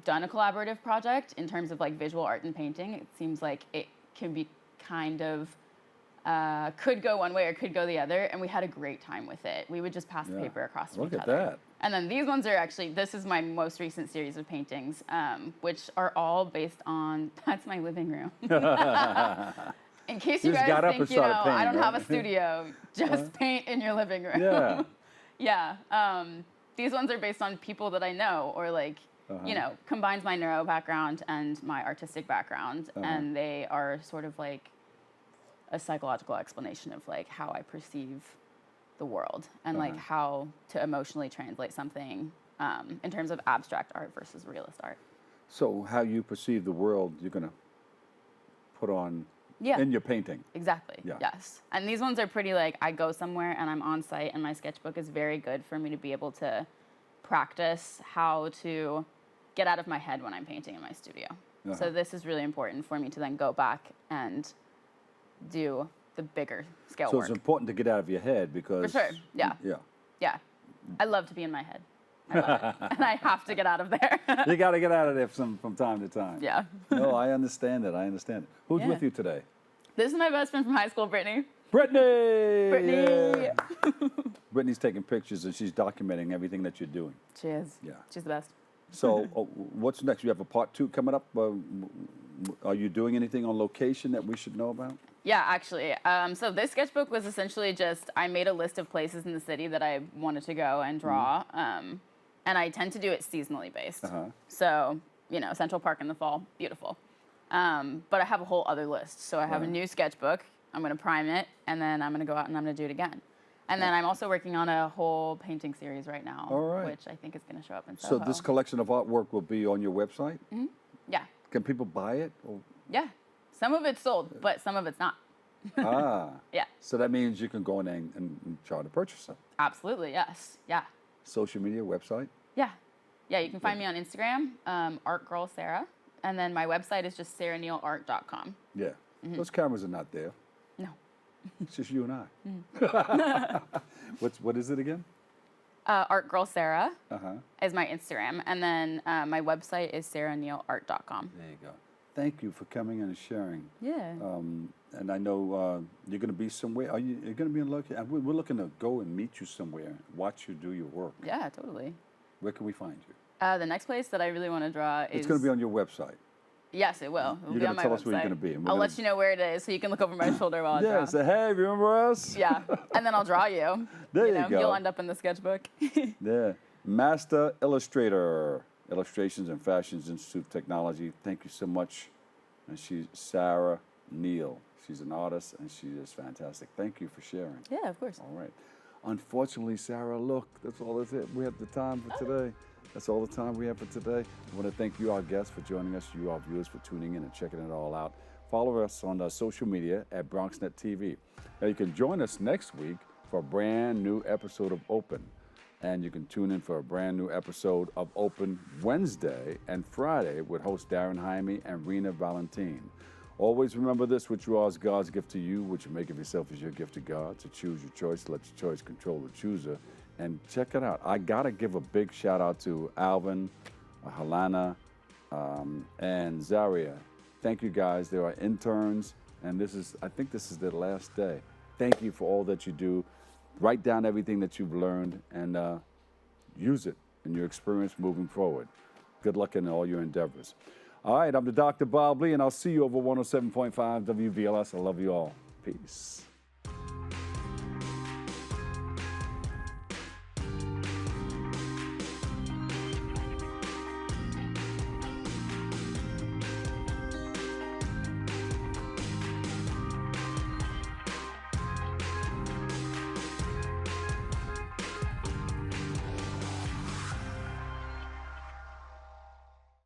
done a collaborative project in terms of like visual art and painting. It seems like it can be kind of could go one way or could go the other, and we had a great time with it. We would just pass the paper across to each other. Look at that. And then these ones are actually, this is my most recent series of paintings, which are all based on, that's my living room. In case you guys think, you know, I don't have a studio, just paint in your living room. Yeah. These ones are based on people that I know, or like, you know, combines my neuro background and my artistic background, and they are sort of like a psychological explanation of like how I perceive the world and like how to emotionally translate something in terms of abstract art versus realist art. So how you perceive the world, you're gonna put on in your painting. Exactly. Yes. And these ones are pretty like, I go somewhere and I'm on site, and my sketchbook is very good for me to be able to practice how to get out of my head when I'm painting in my studio. So this is really important for me to then go back and do the bigger scale So work. it's important to get out of your head because... For sure, yeah. Yeah. I love to be in my head. I love it. And I have to get out of there. You got to get out of there from time to time. Yeah. No, I understand it. I understand it. Who's with you today? This is my best friend from high school, Brittany. Brittany! Brittany! Yeah. Brittany's taking pictures and she's documenting everything that you're doing. She is. Yeah. She's the best. So what's next? You have a part 2 coming up. Are you doing anything on location that we should know about? Yeah, actually. So this sketchbook was essentially just, I made a list of places in the city that I wanted to go and draw. And I tend to do it seasonally based. So, you know, Central Park in the fall, beautiful. But I have a whole other list. So I have a new sketchbook. I'm going to prime it, and then I'm going to go out and I'm going to do it again. And then I'm also working on a whole painting series right now, which I think is going to show up in Soho. So this collection of artwork will be on your website? Yeah. Can people buy it? Or? Yeah. Some of it's sold, but some of it's not. Yeah. So that means you can go in and try to purchase them. Absolutely, yes. Yeah. Social media, website? Yeah. Yeah, you can find me on Instagram, ArtGirlSarah. And then my website is just sarahneilart.com. Yeah. Those cameras are not there. No. It's just you and I. What is it again? ArtGirlSarah is my Instagram. And then my website is sarahneilart.com. There you go. Thank you for coming in and sharing. Yeah. And I know you're going to be somewhere. You're going to be in location? We're looking to go and meet you somewhere, watch you do your work. Yeah, totally. Where can we find you? The next place that I really want to draw is... It's going to be on your website. Yes, it will. It'll You're be on going my to tell us website. where you're going to be. I'll let you know where it is so you can look over my shoulder while I draw. Yeah, say, hey, remember us? Yeah, and then I'll draw you. There you go. You'll end up in the sketchbook. Yeah. Master Illustrator, Illustrations and Fashions Institute of Technology. Thank you so much. And she's Sarah Neal. She's an artist, and she is fantastic. Thank you for sharing. Yeah, of course. All right. Unfortunately, Sarah, look, that's all that's it. We have the time for today. That's all the time we have for today. I want to thank you, our guests, for joining us, you, our viewers, for tuning in and checking it all out. Follow us on social media at Bronxnet TV. Now, you can join us next week for a brand new episode of Open. And you can tune in for a brand new episode of Open Wednesday and Friday with host Darren Jaime and Rena Valentine. Always remember this, which you are is God's gift to you, which you make of yourself is your gift to God. So choose your choice, let your choice control the chooser. And check it out. I got to give a big shout out to Alvin, Helena, and Zaria. Thank you guys. They are interns, and I think this is their last day. Thank you for all that you do. Write down everything that you've learned and use it in your experience moving forward. Good luck in all your endeavors. All right, I'm the Dr. Bob Lee, and I'll see you over 107.5 WVLS. I love you all. Peace.